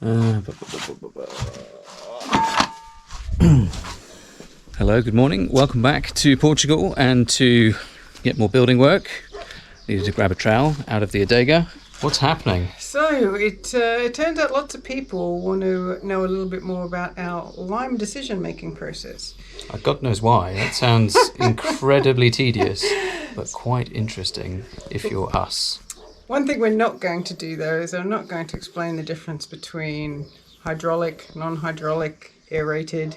Hello, good morning. Welcome back to Portugal and to get more building work. Needed to grab a trowel out of the adega. What's happening? So it turns out lots of people want to know a little bit more about our lime decision-making process. God knows why. That sounds incredibly tedious, but quite interesting if you're us. One thing we're not going to do, though, is I'm not going to explain the difference between hydraulic, non-hydraulic, aerated,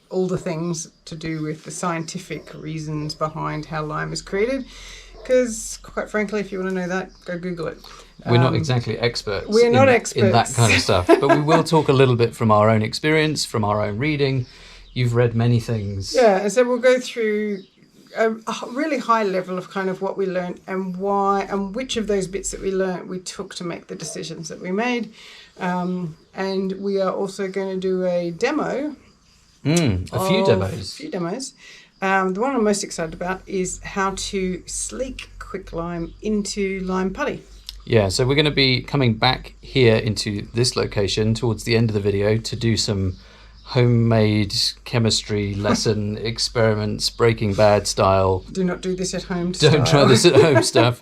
all the things to do with the scientific reasons behind how lime is created. Because, quite frankly, if you want to know that, go Google it. We're not exactly experts. We're not experts in that kind of stuff, but we will talk a little bit from our own experience, from our own reading. You've read many things. Yeah, and so we'll go through a really high level of kind of what we learned and why and which of those bits that we learned we took to make the decisions that we made. And we are also going to do a demo. A few demos. The one I'm most excited about is how to slake quicklime into lime putty. Yeah, so we're going to be coming back here into this location towards the end of the video to do some homemade chemistry lesson experiments, Breaking Bad style. Do not do this at home Don't try this at home stuff.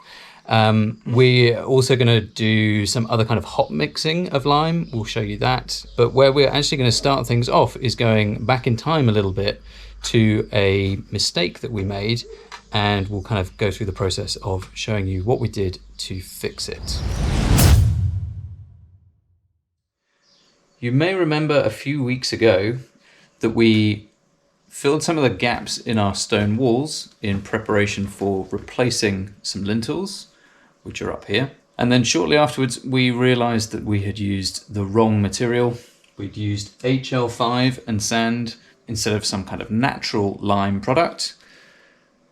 We're also going to do some other kind of hot mixing of lime. We'll show you that. But where we're actually going to start things off is going back in time a little bit to a mistake that we made, and we'll kind of go through the process of showing you what we did to fix it. You may remember a few weeks ago that we filled some of the gaps in our stone walls in preparation for replacing some lintels, which are up here. And then shortly afterwards, we realized that we had used the wrong material. We'd used HL5 and sand instead of some kind of natural lime product.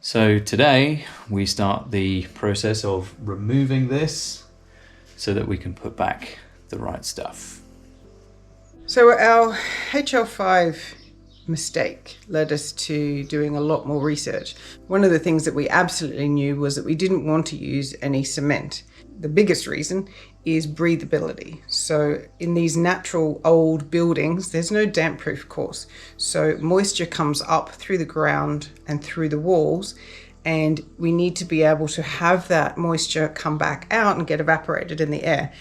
So today we start the process of removing this so that we can put back the right stuff. So our HL5 mistake led us to doing a lot more research. One of the things that we absolutely knew was that we didn't want to use any cement. The biggest reason is breathability. So in these natural old buildings, there's no damp proof course. So moisture comes up through the ground and through the walls, and we need to be able to have that moisture come back out and get evaporated in the air.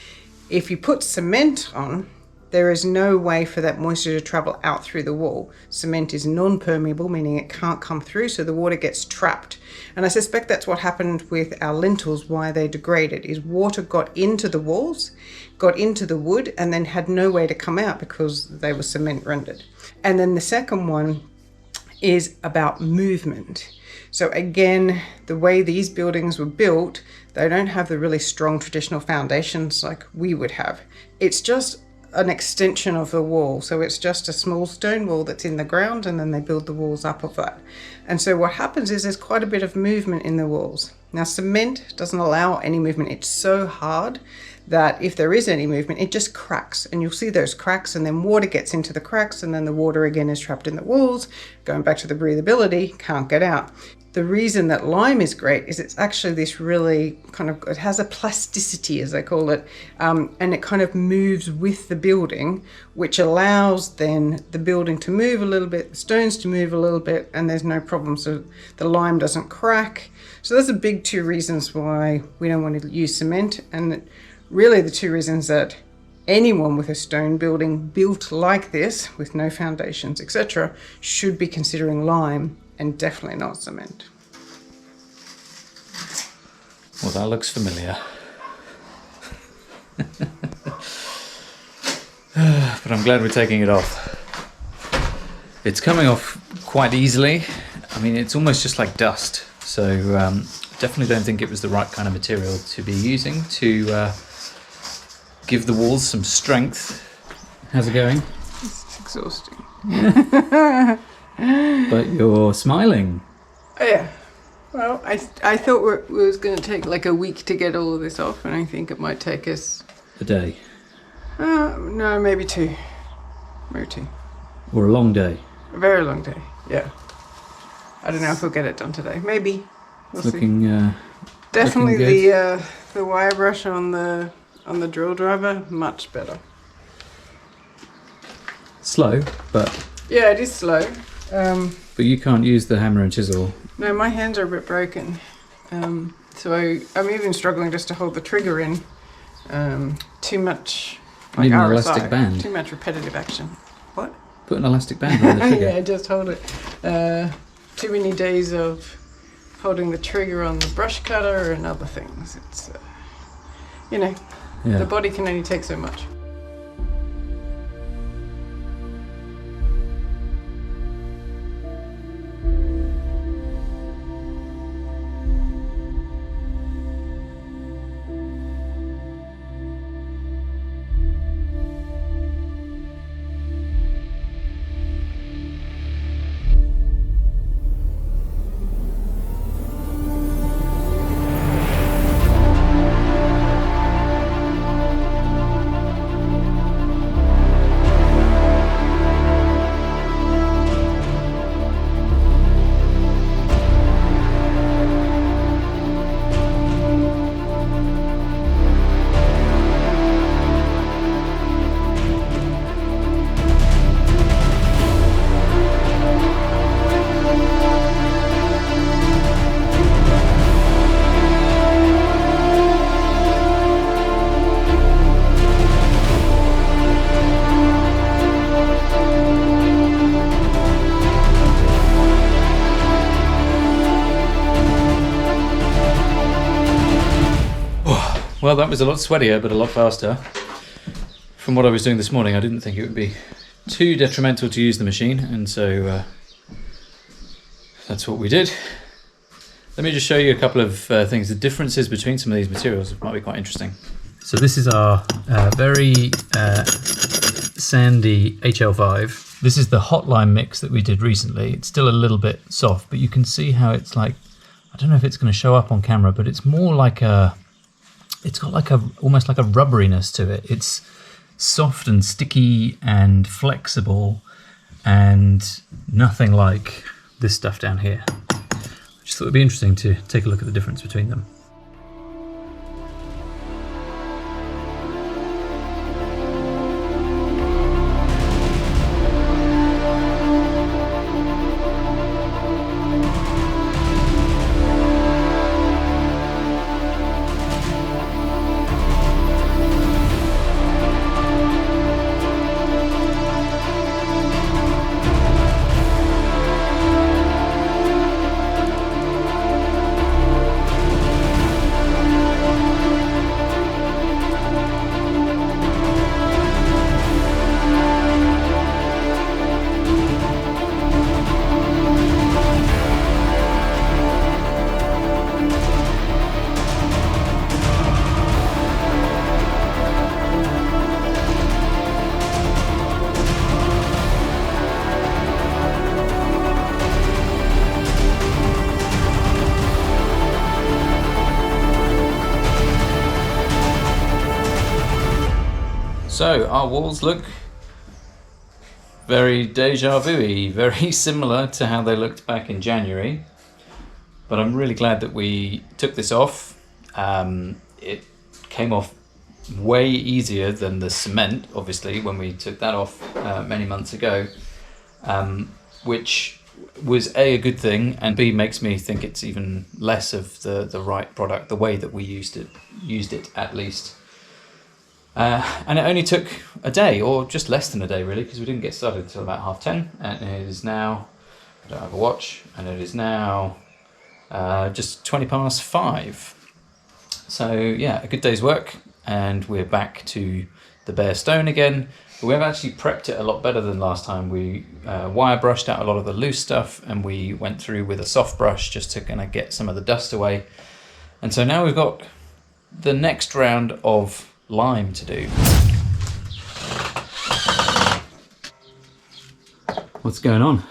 If you put cement on, there is no way for that moisture to travel out through the wall. Cement is non-permeable, meaning it can't come through, so the water gets trapped. And I suspect that's what happened with our lintels, why they degraded, is water got into the walls, got into the wood, and then had no way to come out because they were cement rendered. And then the second one is about movement. So again, the way these buildings were built, they don't have the really strong traditional foundations like we would have. It's just an extension of the wall. So it's just a small stone wall that's in the ground, and then they build the walls up of that. And so what happens is there's quite a bit of movement in the walls. Now cement doesn't allow any movement. It's so hard that if there is any movement, it just cracks, and you'll see those cracks, and then water gets into the cracks, and then the water again is trapped in the walls. Going back to the breathability, can't get out. The reason that lime is great is it's actually this really kind of, it has a plasticity, as they call it, and it kind of moves with the building, which allows then the building to move a little bit, the stones to move a little bit, and there's no problem. So the lime doesn't crack. So those are big two reasons why we don't want to use cement, and really the two reasons that anyone with a stone building built like this, with no foundations, etc., should be considering lime and definitely not cement. Well, that looks familiar. But I'm glad we're taking it off. It's coming off quite easily. I mean, it's almost just like dust. So definitely don't think it was the right kind of material to be using to give the walls some strength. How's it going? It's exhausting. But you're smiling. Oh, yeah. Well, I thought it was going to take like a week to get all of this off, and I think it might take us A day. No, maybe two. Maybe two. Or a long day. A very long day, yeah. I don't know if we'll get it done today. Maybe. We'll looking, see. Definitely looking the wire brush on the drill driver, much better. slow, but Yeah, it is slow. but you can't use the hammer and chisel. No, my hands are a bit broken. So I'm even struggling just to hold the trigger in. Too much Need an RSI, elastic band. Too much repetitive action. What? Put an elastic band around the trigger. Yeah, just hold it. Too many days of holding the trigger on the brush cutter and other things. It's, Yeah. the body can only take so much. Well, that was a lot sweatier, but a lot faster. From what I was doing this morning, I didn't think it would be too detrimental to use the machine, and so that's what we did. Let me just show you a couple of things. The differences between some of these materials might be quite interesting. So this is our very sandy HL5. This is the hot lime mix that we did recently. It's still a little bit soft, but you can see how it's like, I don't know if it's going to show up on camera, but it's more like it's got like almost like a rubberiness to it. It's soft and sticky and flexible and nothing like this stuff down here. I just thought it'd be interesting to take a look at the difference between them. So our walls look very deja vu-y, very similar to how they looked back in January. But I'm really glad that we took this off. It came off way easier than the cement, obviously, when we took that off many months ago, which was A, a good thing, and B, makes me think it's even less of the right product, the way that we used it at least. And it only took a day, or just less than a day really, because we didn't get started until about 10:30, and it is now, I don't have a watch, and it is now just 5:20. So yeah, a good day's work, and we're back to the bare stone again. But we've actually prepped it a lot better than last time. We wire brushed out a lot of the loose stuff, and we went through with a soft brush just to kind of get some of the dust away. And so now we've got the next round of lime to do. What's going on?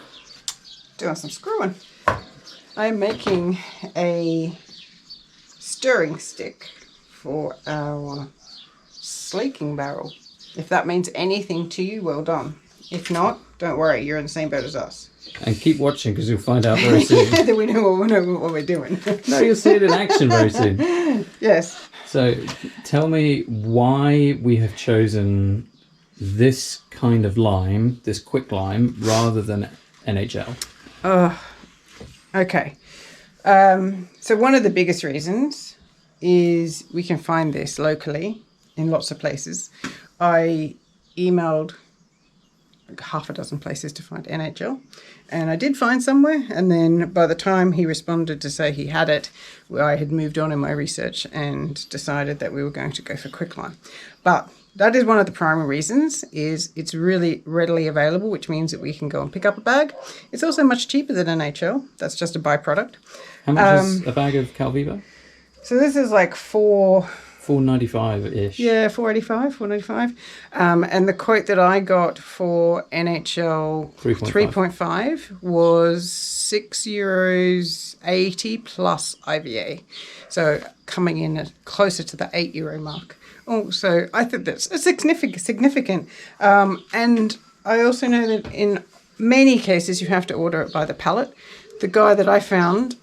Doing some screwing. I'm making a stirring stick for our slaking barrel. If that means anything to you, well done. If not, don't worry, you're in the same boat as us. And keep watching, because you'll find out very soon. That we know what we're doing. No, you'll see it in action very soon. Yes. So tell me why we have chosen this kind of lime, this quicklime, rather than NHL? Okay. So one of the biggest reasons is we can find this locally in lots of places. I emailed like half a dozen places to find NHL, and I did find somewhere, and then by the time he responded to say he had it, I had moved on in my research and decided that we were going to go for quicklime. But that is one of the primary reasons, is it's really readily available, which means that we can go and pick up a bag. It's also much cheaper than NHL. That's just a byproduct. How much is a bag of Calviva? So this is like $4.95-ish. Yeah, $4.95. And the quote that I got for NHL 3.5 was €6.80 plus IVA. So coming in at closer to the €8 mark. Oh, so I think that's significant. And I also know that in many cases you have to order it by the pallet. The guy that I found,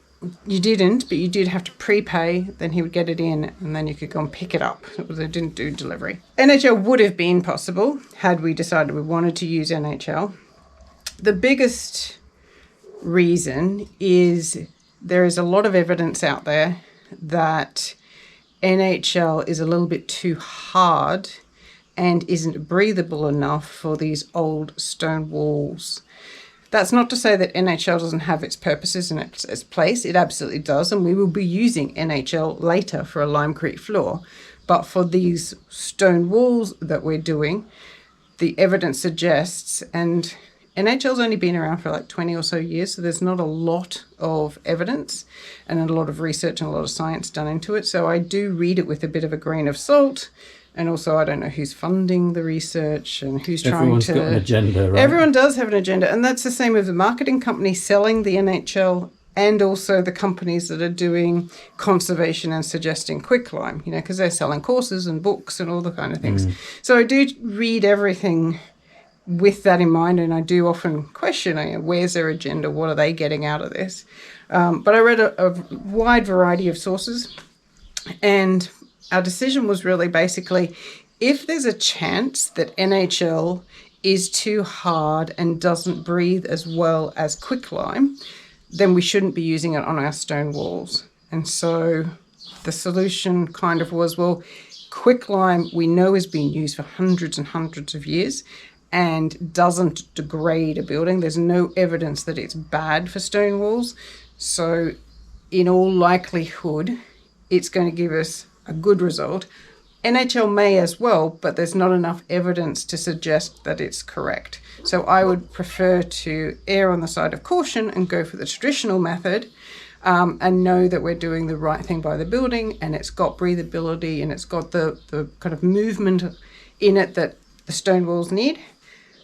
you didn't, but you did have to prepay, then he would get it in and then you could go and pick it up. They didn't do delivery. NHL would have been possible had we decided we wanted to use NHL. The biggest reason is there is a lot of evidence out there that NHL is a little bit too hard and isn't breathable enough for these old stone walls. That's not to say that NHL doesn't have its purposes and its place. It absolutely does, and we will be using NHL later for a limecrete floor. But for these stone walls that we're doing, the evidence suggests, and NHL's only been around for like 20 or so years, so there's not a lot of evidence and a lot of research and a lot of science done into it. So I do read it with a bit of a grain of salt. And also, I don't know who's funding the research and who's Everyone's trying to... got an agenda, right? Everyone does have an agenda. And that's the same with the marketing companies selling the NHL and also the companies that are doing conservation and suggesting quicklime, you know, because they're selling courses and books and all the kind of things. So I do read everything with that in mind, and I do often question, where's their agenda? What are they getting out of this? But I read a wide variety of sources, and our decision was really basically, if there's a chance that NHL is too hard and doesn't breathe as well as quicklime, then we shouldn't be using it on our stone walls. And so the solution kind of was, well, quicklime we know has been used for hundreds and hundreds of years and doesn't degrade a building. There's no evidence that it's bad for stone walls. So in all likelihood, it's going to give us a good result. NHL may as well, but there's not enough evidence to suggest that it's correct. So I would prefer to err on the side of caution and go for the traditional method, and know that we're doing the right thing by the building, and it's got breathability and it's got the kind of movement in it that the stone walls need.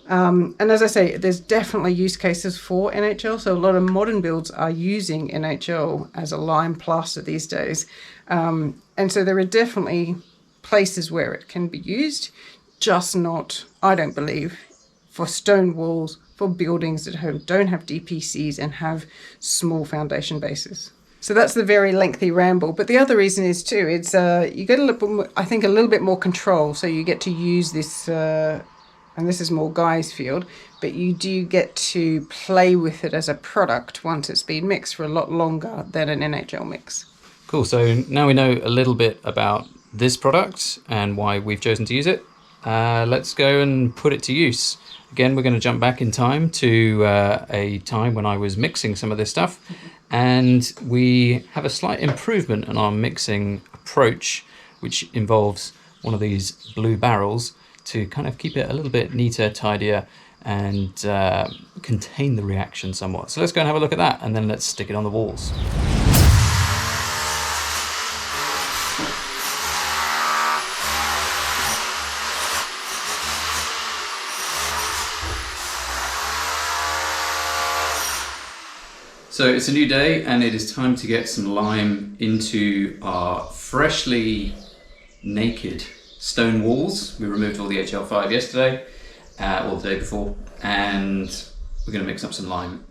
And as I say, there's definitely use cases for NHL. So a lot of modern builds are using NHL as a lime plaster these days. And so there are definitely places where it can be used, just not, I don't believe, for stone walls, for buildings that don't have DPCs and have small foundation bases. So that's the very lengthy ramble. But the other reason is too, it's you get a little bit more control. So you get to use this, and this is more Guy's field, but you do get to play with it as a product once it's been mixed for a lot longer than an NHL mix. Cool, so now we know a little bit about this product and why we've chosen to use it. Let's go and put it to use. Again, we're going to jump back in time to a time when I was mixing some of this stuff, and we have a slight improvement in our mixing approach, which involves one of these blue barrels to kind of keep it a little bit neater, tidier, and contain the reaction somewhat. So let's go and have a look at that, and then let's stick it on the walls. So it's a new day, and it is time to get some lime into our freshly naked stone walls. We removed all the HL5 yesterday, or the day before, and we're going to mix up some lime.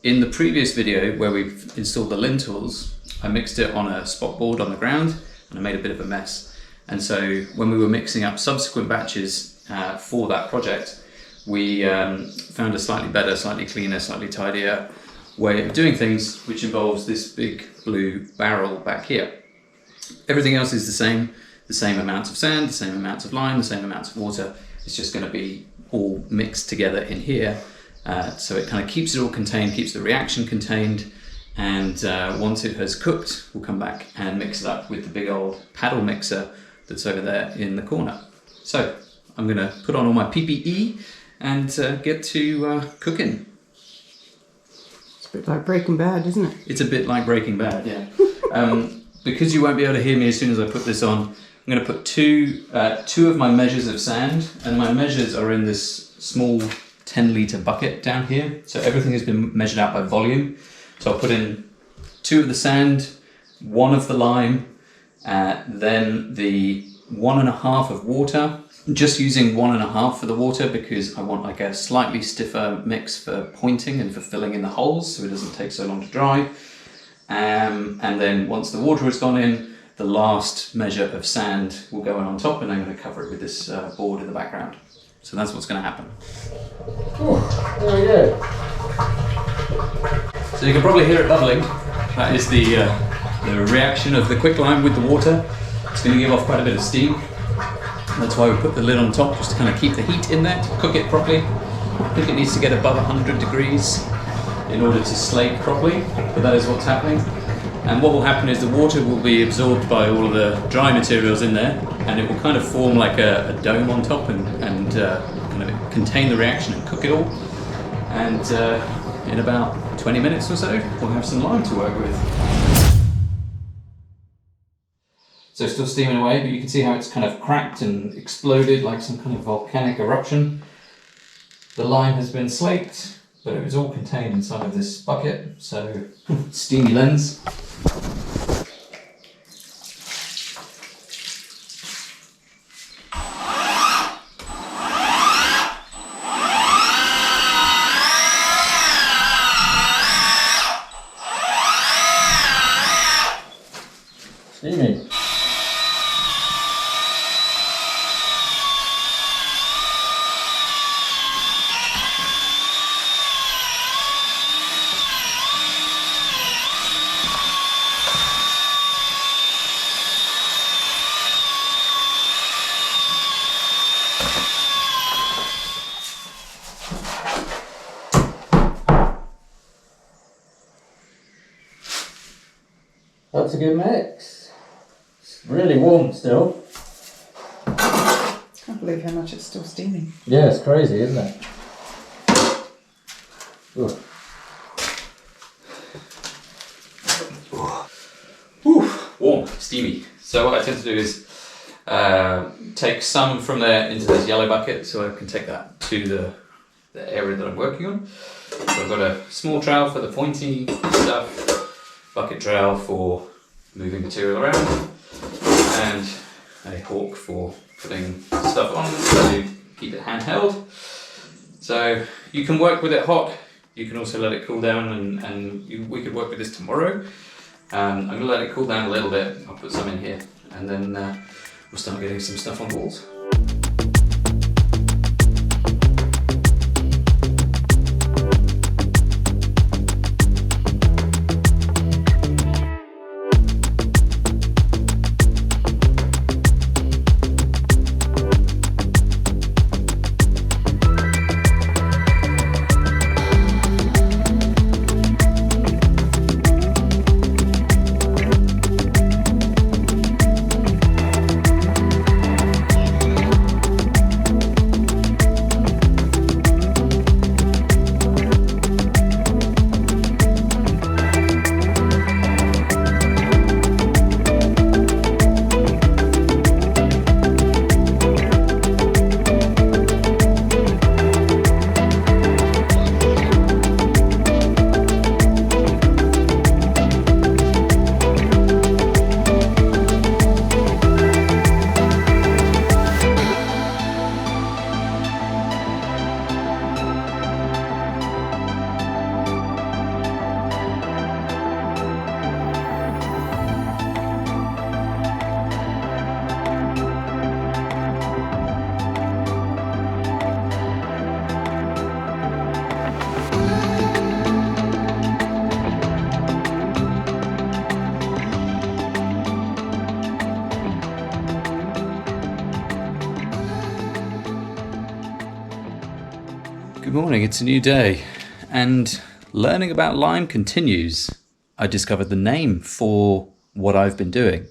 In the previous video where we've installed the lintels, I mixed it on a spot board on the ground, and I made a bit of a mess. And so when we were mixing up subsequent batches, for that project, we found a slightly better, slightly cleaner, slightly tidier way of doing things, which involves this big blue barrel back here. Everything else is the same amounts of sand, the same amounts of lime, the same amounts of water. It's just going to be all mixed together in here. So it kind of keeps it all contained, keeps the reaction contained, and once it has cooked, we'll come back and mix it up with the big old paddle mixer that's over there in the corner. So I'm going to put on all my PPE and get to cooking. It's a bit like Breaking Bad, isn't it? It's a bit like Breaking Bad, yeah. Because you won't be able to hear me as soon as I put this on, I'm going to put two of my measures of sand, and my measures are in this small 10-litre bucket down here. So everything has been measured out by volume. So I'll put in 2 of the sand, 1 of the lime, then the 1.5 of water. I'm just using 1.5 for the water because I want like a slightly stiffer mix for pointing and for filling in the holes so it doesn't take so long to dry. And then once the water has gone in, the last measure of sand will go in on top, and I'm going to cover it with this board in the background. So that's what's going to happen. Oh, there we go. So you can probably hear it bubbling. That is the reaction of the quicklime with the water. It's going to give off quite a bit of steam. That's why we put the lid on top, just to kind of keep the heat in there, to cook it properly. I think it needs to get above 100 degrees in order to slake properly, but that is what's happening. And what will happen is the water will be absorbed by all of the dry materials in there, and it will kind of form like a dome on top and kind of contain the reaction and cook it all. And in about 20 minutes or so, we'll have some lime to work with. So still steaming away, but you can see how it's kind of cracked and exploded like some kind of volcanic eruption. The lime has been slaked, but it was all contained inside of this bucket, so steamy lens. Steamy. That's a good mix. It's really warm still. Can't believe how much it's still steaming. Yeah, it's crazy, isn't it? Ugh. Warm, steamy. So what I tend to do is take some from there into this yellow bucket so I can take that to the area that I'm working on. So I've got a small trowel for the pointy stuff, bucket trowel for moving material around, and a hawk for putting stuff on to keep it handheld. So you can work with it hot, you can also let it cool down, and we could work with this tomorrow. I'm going to let it cool down a little bit. I'll put some in here, and then we'll start getting some stuff on the walls. Good morning, it's a new day, and learning about lime continues. I discovered the name for what I've been doing.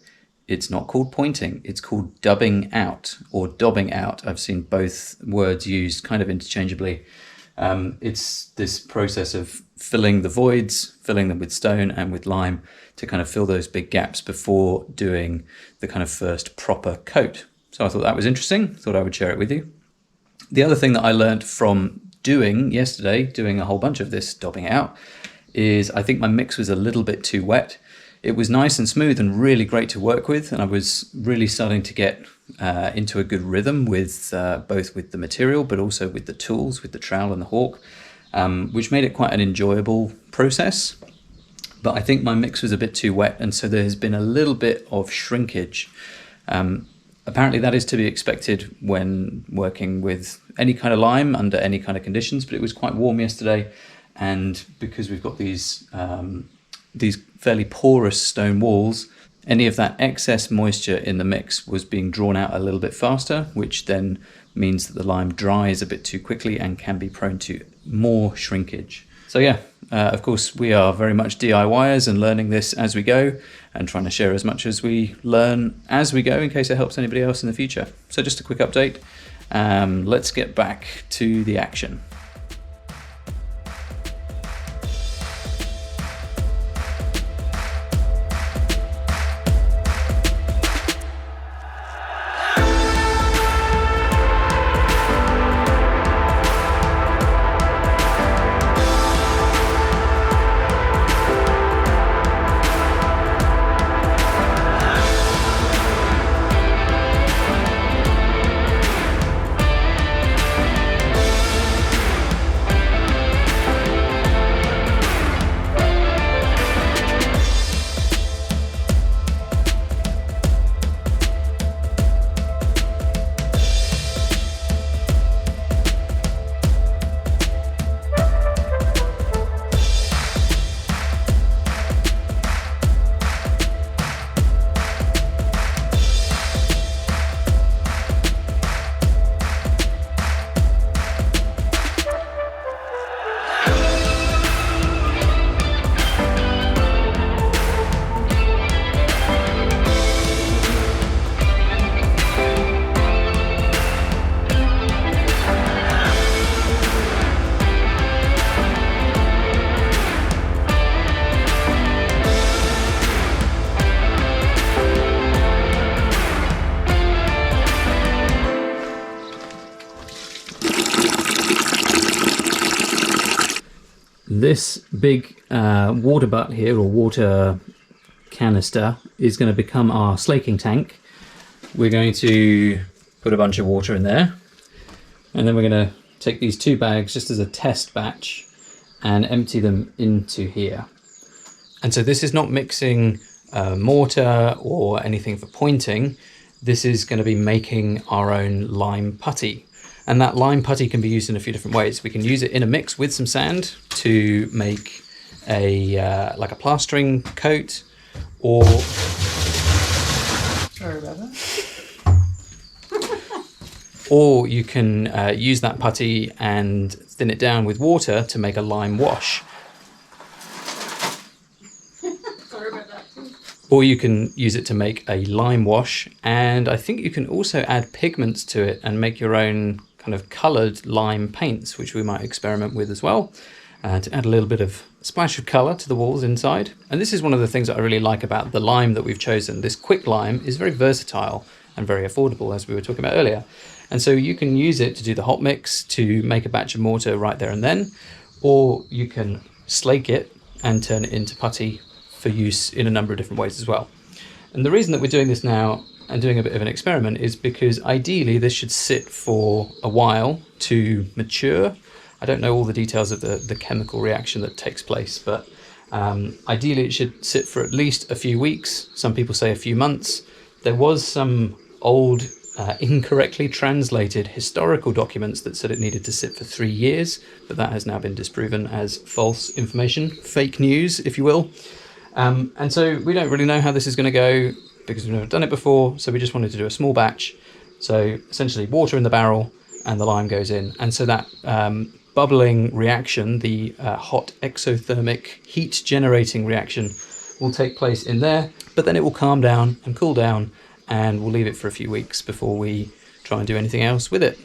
It's not called pointing, it's called dubbing out or dobbing out. I've seen both words used kind of interchangeably. It's this process of filling the voids, filling them with stone and with lime to kind of fill those big gaps before doing the kind of first proper coat. So I thought that was interesting, thought I would share it with you. The other thing that I learned from doing a whole bunch of this dobbing out, is I think my mix was a little bit too wet. It was nice and smooth and really great to work with, and I was really starting to get into a good rhythm with both with the material but also with the tools, with the trowel and the hawk, which made it quite an enjoyable process. But I think my mix was a bit too wet, and so there has been a little bit of shrinkage. Apparently that is to be expected when working with any kind of lime under any kind of conditions, but it was quite warm yesterday, and because we've got these fairly porous stone walls, any of that excess moisture in the mix was being drawn out a little bit faster, which then means that the lime dries a bit too quickly and can be prone to more shrinkage. So yeah, of course we are very much DIYers and learning this as we go and trying to share as much as we learn as we go in case it helps anybody else in the future. So just a quick update. Let's get back to the action. This big water butt here, or water canister, is going to become our slaking tank. We're going to put a bunch of water in there, and then we're going to take these 2 bags just as a test batch and empty them into here. And so this is not mixing mortar or anything for pointing. This is going to be making our own lime putty. And that lime putty can be used in a few different ways. We can use it in a mix with some sand to make a like a plastering coat, or Sorry about that. or you can use that putty and thin it down with water to make a lime wash. Sorry about that. Or you can use it to make a lime wash, and I think you can also add pigments to it and make your own kind of coloured lime paints, which we might experiment with as well, to add a little bit of splash of colour to the walls inside. And this is one of the things that I really like about the lime that we've chosen. This quicklime is very versatile and very affordable, as we were talking about earlier. And so you can use it to do the hot mix, to make a batch of mortar right there and then, or you can slake it and turn it into putty for use in a number of different ways as well. And the reason that we're doing this now and doing a bit of an experiment is because ideally this should sit for a while to mature. I don't know all the details of the chemical reaction that takes place, but ideally it should sit for at least a few weeks. Some people say a few months. There was some old incorrectly translated historical documents that said it needed to sit for 3 years, but that has now been disproven as false information, fake news, if you will. And so we don't really know how this is going to go because we've never done it before, so we just wanted to do a small batch. So essentially water in the barrel and the lime goes in. And so that bubbling reaction, the hot exothermic heat generating reaction, will take place in there, but then it will calm down and cool down, and we'll leave it for a few weeks before we try and do anything else with it.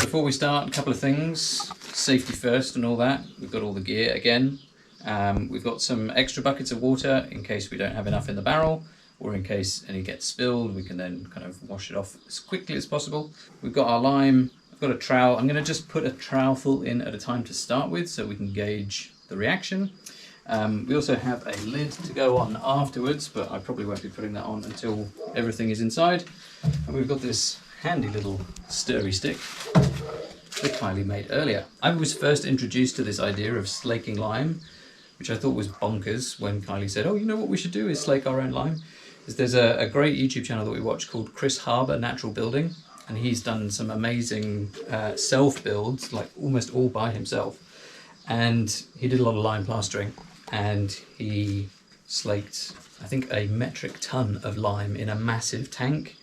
Before we start, a couple of things. Safety first and all that. We've got all the gear again. We've got some extra buckets of water in case we don't have enough in the barrel, or in case any gets spilled, we can then kind of wash it off as quickly as possible. We've got our lime. I've got a trowel. I'm going to just put a trowel full in at a time to start with so we can gauge the reaction. We also have a lid to go on afterwards, but I probably won't be putting that on until everything is inside. And we've got this handy little stirry stick that Kylie made earlier. I was first introduced to this idea of slaking lime, which I thought was bonkers when Kylie said, oh, you know what we should do is slake our own lime. There's a great YouTube channel that we watch called Chris Harbour Natural Building, and he's done some amazing self-builds, like almost all by himself. And he did a lot of lime plastering, and he slaked, I think, a metric ton of lime in a massive tank.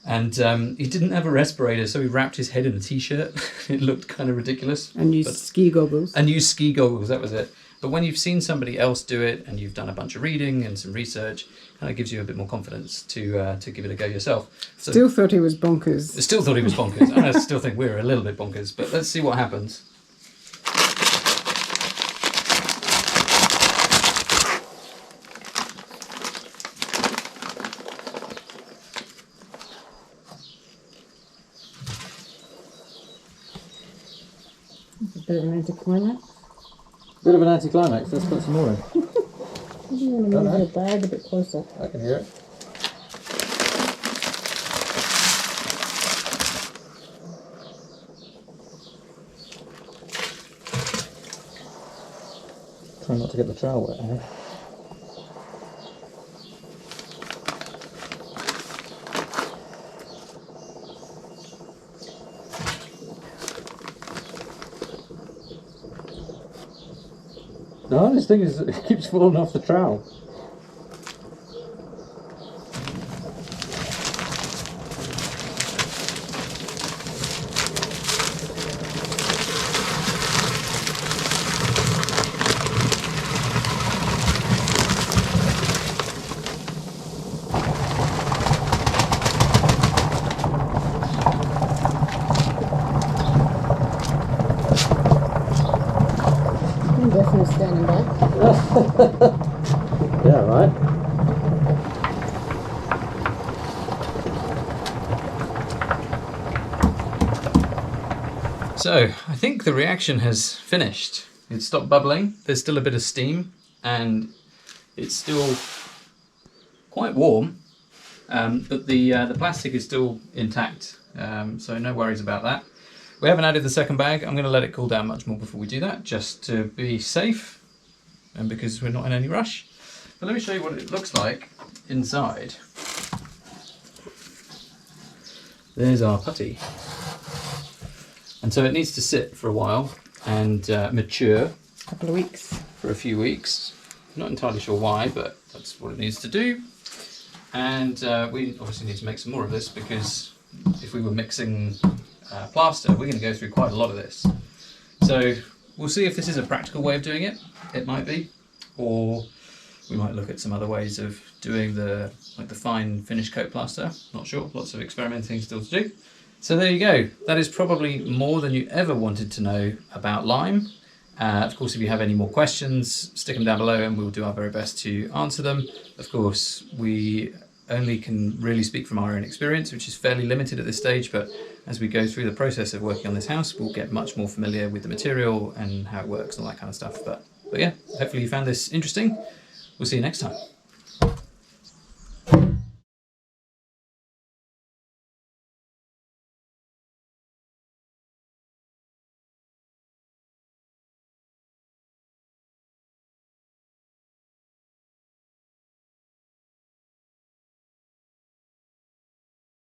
And he didn't have a respirator, so he wrapped his head in a t-shirt. It looked kind of ridiculous. And used ski goggles. And used ski goggles, that was it. But when you've seen somebody else do it, and you've done a bunch of reading and some research, it kind of gives you a bit more confidence to give it a go yourself. So, still thought he was bonkers. Still thought he was bonkers. And I still think we're a little bit bonkers, but let's see what happens. A bit of an anticlimax. Bit of an anticlimax, let's put some more in. You want to move the bag a bit closer. I can hear it. Try not to get the trowel wet here. The hardest thing is it keeps falling off the trowel. I'm definitely standing back. Yeah, right. So, I think the reaction has finished. It's stopped bubbling, there's still a bit of steam, and it's still quite warm, but the plastic is still intact, so no worries about that. We haven't added the second bag. I'm going to let it cool down much more before we do that, just to be safe, and because we're not in any rush. But let me show you what it looks like inside. There's our putty. And so it needs to sit for a while and mature. A couple of weeks. For a few weeks. Not entirely sure why, but that's what it needs to do. And we obviously need to make some more of this, because if we were mixing plaster, we're going to go through quite a lot of this. So we'll see if this is a practical way of doing it. It might be. Or we might look at some other ways of doing the fine finish coat plaster. Not sure. Lots of experimenting still to do. So there you go. That is probably more than you ever wanted to know about lime. Of course, if you have any more questions, stick them down below and we'll do our very best to answer them. Of course, we only can really speak from our own experience, which is fairly limited at this stage, but as we go through the process of working on this house, we'll get much more familiar with the material and how it works and all that kind of stuff. But yeah, hopefully you found this interesting. We'll see you next time.